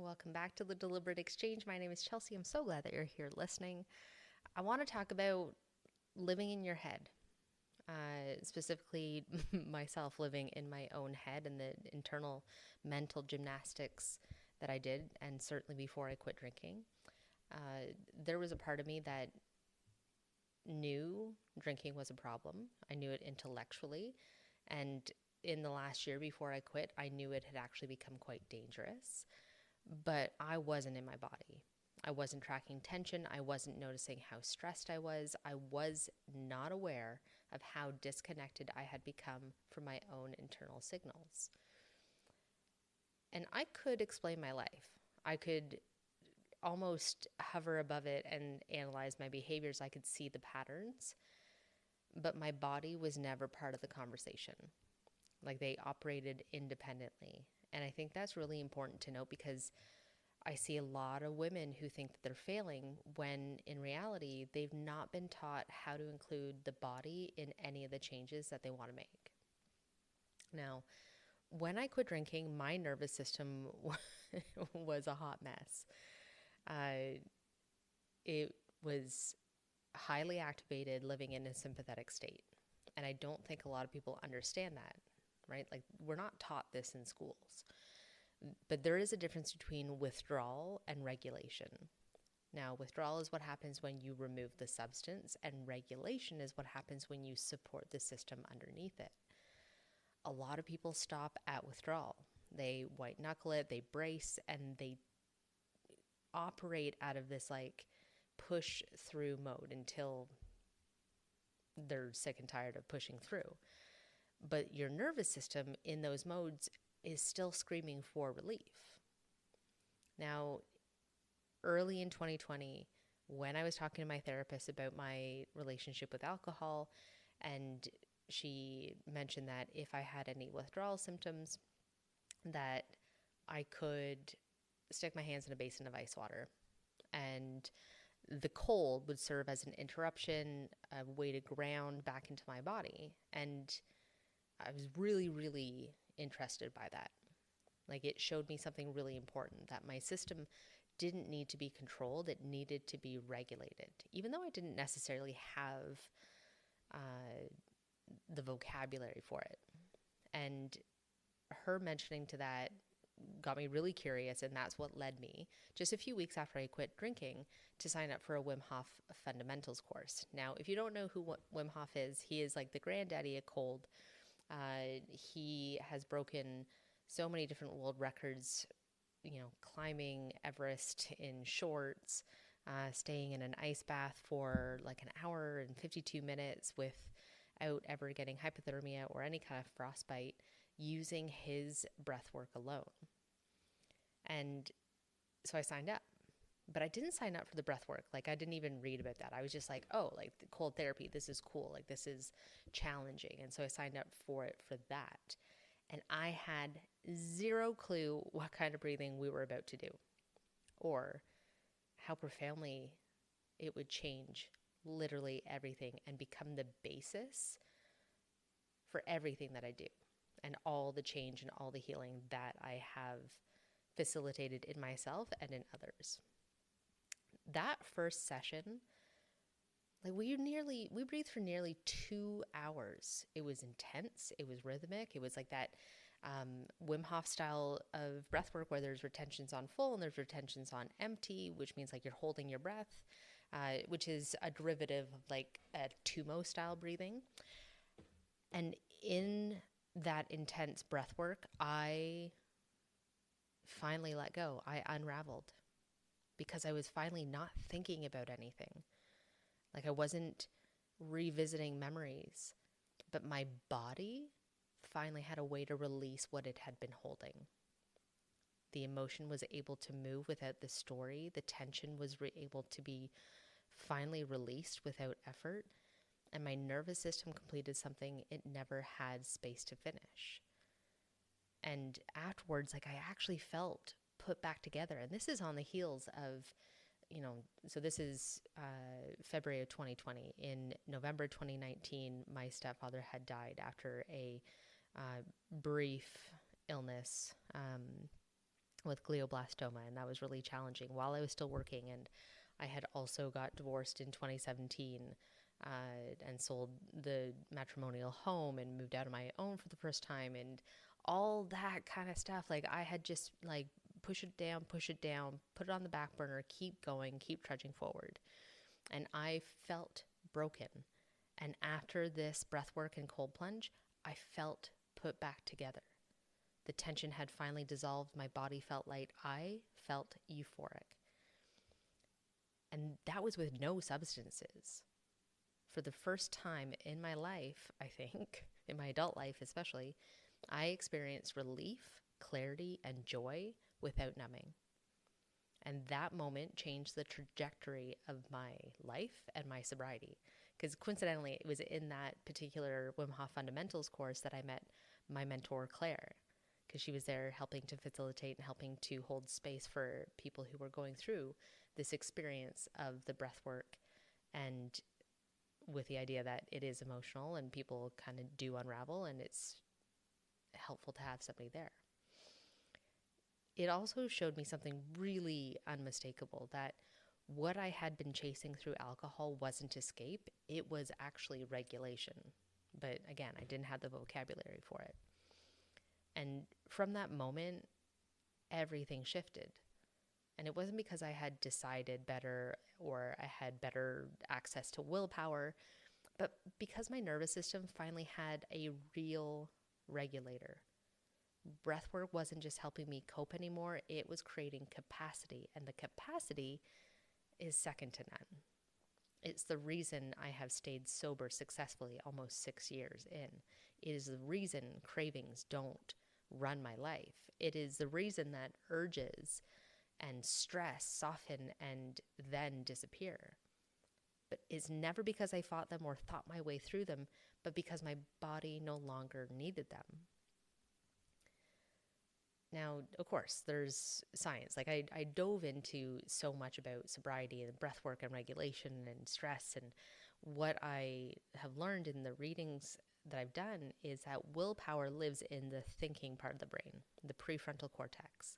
Welcome back to the Deliberate Exchange. My name is Chelsea. I'm so glad that you're here listening. I want to talk about living in your head, specifically myself living in my own head and the internal mental gymnastics that I did, and certainly before I quit drinking. There was a part of me that knew drinking was a problem. I knew it intellectually. And in the last year before I quit, I knew it had actually become quite dangerous. But I wasn't in my body. I wasn't tracking tension. I wasn't noticing how stressed I was. I was not aware of how disconnected I had become from my own internal signals. And I could explain my life. I could almost hover above it and analyze my behaviors. I could see the patterns, but my body was never part of the conversation. Like, they operated independently. And I think that's really important to note, because I see a lot of women who think that they're failing when in reality they've not been taught how to include the body in any of the changes that they want to make. Now, when I quit drinking, my nervous system was a hot mess. It was highly activated, living in a sympathetic state. And I don't think a lot of people understand that, right? Like, we're not taught this in schools. But there is a difference between withdrawal and regulation. Now, withdrawal is what happens when you remove the substance, and regulation is what happens when you support the system underneath it. A lot of people stop at withdrawal. They white knuckle it, they brace, and they operate out of this like push through mode until they're sick and tired of pushing through. But your nervous system in those modes is still screaming for relief. Now, early in 2020, when I was talking to my therapist about my relationship with alcohol, and she mentioned that if I had any withdrawal symptoms, that I could stick my hands in a basin of ice water, and the cold would serve as an interruption, a way to ground back into my body. And I was really, really interested by that. Like, it showed me something really important, that my system didn't need to be controlled, it needed to be regulated, even though I didn't necessarily have the vocabulary for it. And her mentioning to that got me really curious, and that's what led me, just a few weeks after I quit drinking, to sign up for a Wim Hof fundamentals course. Now, if you don't know who Wim Hof is, he is like the granddaddy of cold. He has broken so many different world records, climbing Everest in shorts, staying in an ice bath for like an hour and 52 minutes without ever getting hypothermia or any kind of frostbite, using his breathwork alone. And so I signed up. But I didn't sign up for the breath work. Like, I didn't even read about that. I was just like, oh, like the cold therapy, this is cool. Like, this is challenging. And so I signed up for it for that. And I had zero clue what kind of breathing we were about to do, or how profoundly it would change literally everything and become the basis for everything that I do, and all the change and all the healing that I have facilitated in myself and in others. That first session, like, we breathed for nearly 2 hours. It was intense. It was rhythmic. It was like that Wim Hof style of breath work, where there's retentions on full and there's retentions on empty, which means like you're holding your breath, which is a derivative of like a Tumo style breathing. And in that intense breath work, I finally let go. I unraveled, because I was finally not thinking about anything. Like, I wasn't revisiting memories, but my body finally had a way to release what it had been holding. The emotion was able to move without the story. The tension was able to be finally released without effort. And my nervous system completed something it never had space to finish. And afterwards, like, I actually felt put back together. And this is on the heels of, so this is February of 2020. In November 2019, my stepfather had died after a brief illness. with glioblastoma, and that was really challenging while I was still working. And I had also got divorced in 2017, and sold the matrimonial home and moved out on my own for the first time, and all that kind of stuff. Like, I had just like push it down, put it on the back burner, keep going, keep trudging forward. And I felt broken. And after this breath work and cold plunge, I felt put back together. The tension had finally dissolved. My body felt light. I felt euphoric. And that was with no substances. For the first time in my life, I think, in my adult life especially, I experienced relief, clarity, and joy without numbing. And that moment changed the trajectory of my life and my sobriety. Because coincidentally, it was in that particular Wim Hof Fundamentals course that I met my mentor, Claire, because she was there helping to facilitate and helping to hold space for people who were going through this experience of the breath work, and with the idea that it is emotional and people kind of do unravel, and it's helpful to have somebody there. It also showed me something really unmistakable, that what I had been chasing through alcohol wasn't escape, it was actually regulation. But again, I didn't have the vocabulary for it. And from that moment, everything shifted. And it wasn't because I had decided better or I had better access to willpower, but because my nervous system finally had a real regulator. Breathwork wasn't just helping me cope anymore, it was creating capacity. And the capacity is second to none. It's the reason I have stayed sober successfully almost 6 years in. It is the reason cravings don't run my life. It is the reason that urges and stress soften and then disappear. But it's never because I fought them or thought my way through them, but because my body no longer needed them. Now, of course, there's science. Like, I dove into so much about sobriety and breathwork and regulation and stress. And what I have learned in the readings that I've done is that willpower lives in the thinking part of the brain, the prefrontal cortex.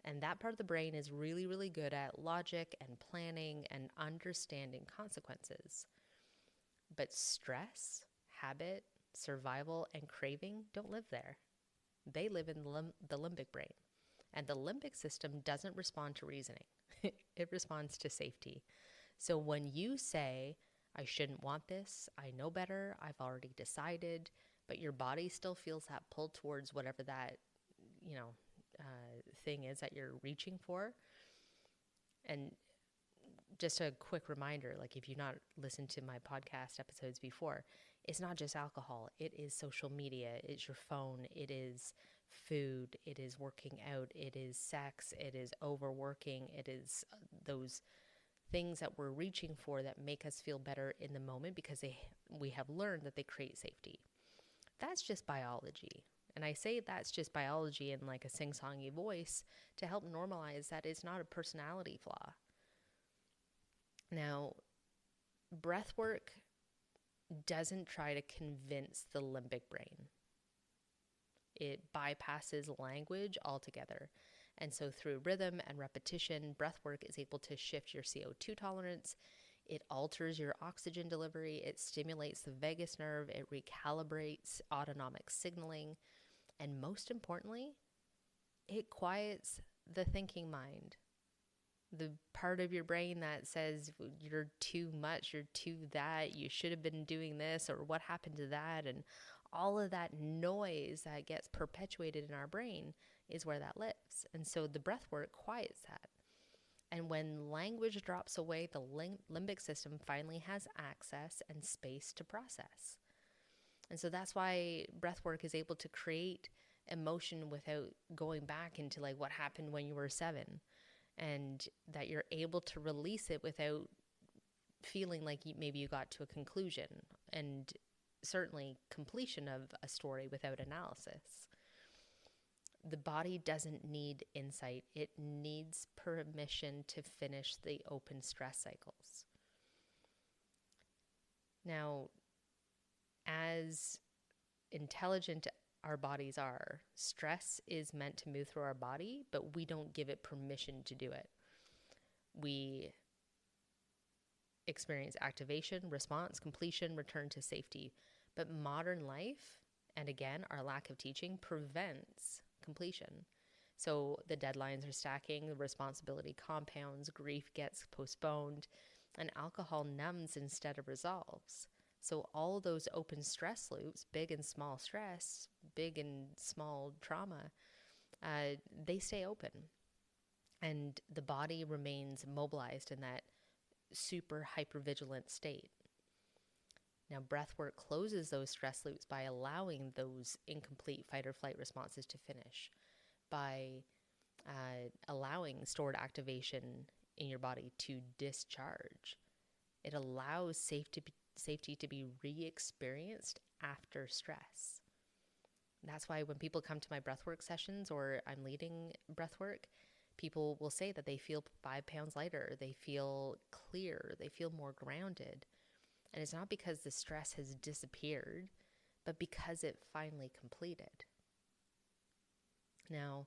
And that part of the brain is really, really good at logic and planning and understanding consequences. But stress, habit, survival, and craving don't live there. They live in the limbic brain. And the limbic system doesn't respond to reasoning. It responds to safety. So when you say, I shouldn't want this, I know better, I've already decided, but your body still feels that pull towards whatever that, thing is that you're reaching for. And just a quick reminder, like, if you've not listened to my podcast episodes before, it's not just alcohol. It is social media. It's your phone. It is food. It is working out. It is sex. It is overworking. It is those things that we're reaching for that make us feel better in the moment because we have learned that they create safety. That's just biology. And I say that's just biology in like a sing-songy voice to help normalize that it's not a personality flaw. Now, breathwork doesn't try to convince the limbic brain. It bypasses language altogether. And so through rhythm and repetition, breathwork is able to shift your CO2 tolerance. It alters your oxygen delivery. It stimulates the vagus nerve. It recalibrates autonomic signaling. And most importantly, it quiets the thinking mind. The part of your brain that says you're too much, you're too that, you should have been doing this, or what happened to that, and all of that noise that gets perpetuated in our brain is where that lives. And so the breath work quiets that. And when language drops away, the limbic system finally has access and space to process. And so that's why breath work is able to create emotion without going back into like what happened when you were 7. And that you're able to release it without feeling like maybe you got to a conclusion, and certainly completion of a story without analysis. The body doesn't need insight. It needs permission to finish the open stress cycles. Now, as intelligent our bodies are. Stress is meant to move through our body, but we don't give it permission to do it. We experience activation, response, completion, return to safety. But modern life, and again, our lack of teaching, prevents completion. So the deadlines are stacking, the responsibility compounds, grief gets postponed, and alcohol numbs instead of resolves. So all those open stress loops, big and small stress, big and small trauma, they stay open. And the body remains mobilized in that super hypervigilant state. Now, breathwork closes those stress loops by allowing those incomplete fight or flight responses to finish, by allowing stored activation in your body to discharge. It allows safety to be re-experienced after stress. That's why when people come to my breathwork sessions or I'm leading breathwork, people will say that they feel 5 pounds lighter, they feel clear, they feel more grounded. And it's not because the stress has disappeared, but because it finally completed. Now,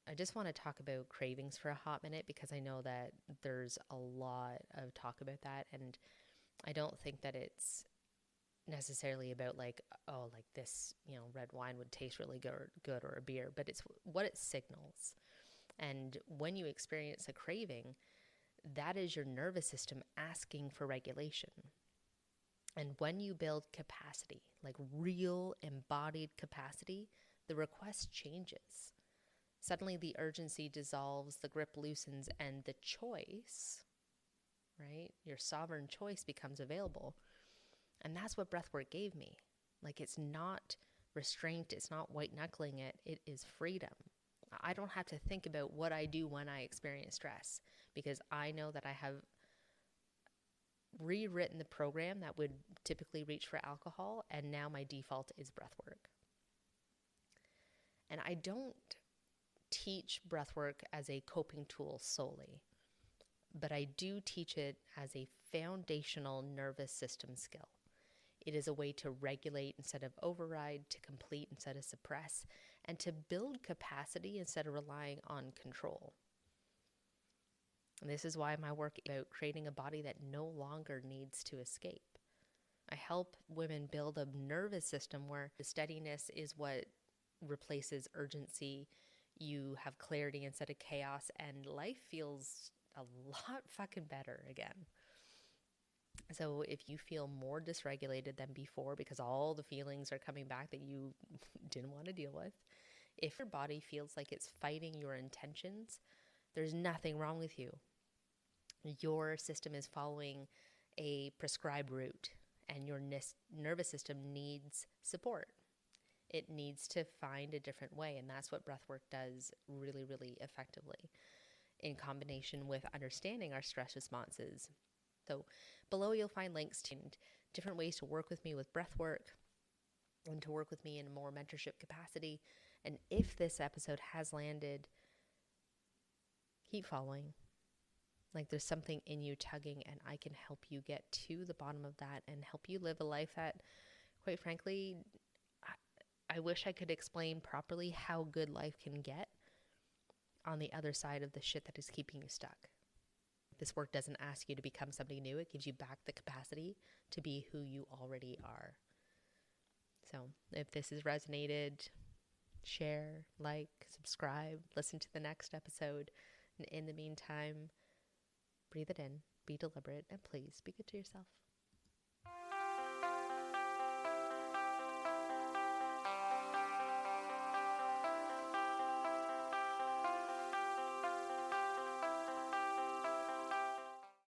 I just want to talk about cravings for a hot minute, because I know that there's a lot of talk about that, and I don't think that it's necessarily about like, oh, like this, red wine would taste really good or a beer, but it's what it signals. And when you experience a craving, that is your nervous system asking for regulation. And when you build capacity, like real embodied capacity, the request changes. Suddenly the urgency dissolves, the grip loosens, and the choice, right? Your sovereign choice becomes available. And that's what breathwork gave me. Like, it's not restraint, it's not white knuckling it, it is freedom. I don't have to think about what I do when I experience stress, because I know that I have rewritten the program that would typically reach for alcohol, and now my default is breathwork. And I don't teach breathwork as a coping tool solely, but I do teach it as a foundational nervous system skill. It is a way to regulate instead of override, to complete instead of suppress, and to build capacity instead of relying on control. And this is why my work is about creating a body that no longer needs to escape. I help women build a nervous system where the steadiness is what replaces urgency. You have clarity instead of chaos, and life feels a lot fucking better again. So if you feel more dysregulated than before because all the feelings are coming back that you didn't want to deal with, if your body feels like it's fighting your intentions, there's nothing wrong with you. Your system is following a prescribed route, and your nervous system needs support. It needs to find a different way, and that's what breathwork does really, really effectively, in combination with understanding our stress responses. So below you'll find links to different ways to work with me with breathwork and to work with me in a more mentorship capacity. And if this episode has landed, keep following. Like, there's something in you tugging, and I can help you get to the bottom of that and help you live a life that, quite frankly, I wish I could explain properly how good life can get on the other side of the shit that is keeping you stuck. This work doesn't ask you to become somebody new. It gives you back the capacity to be who you already are. So if this has resonated, share, like, subscribe, listen to the next episode. And in the meantime, breathe it in, be deliberate, and please be good to yourself.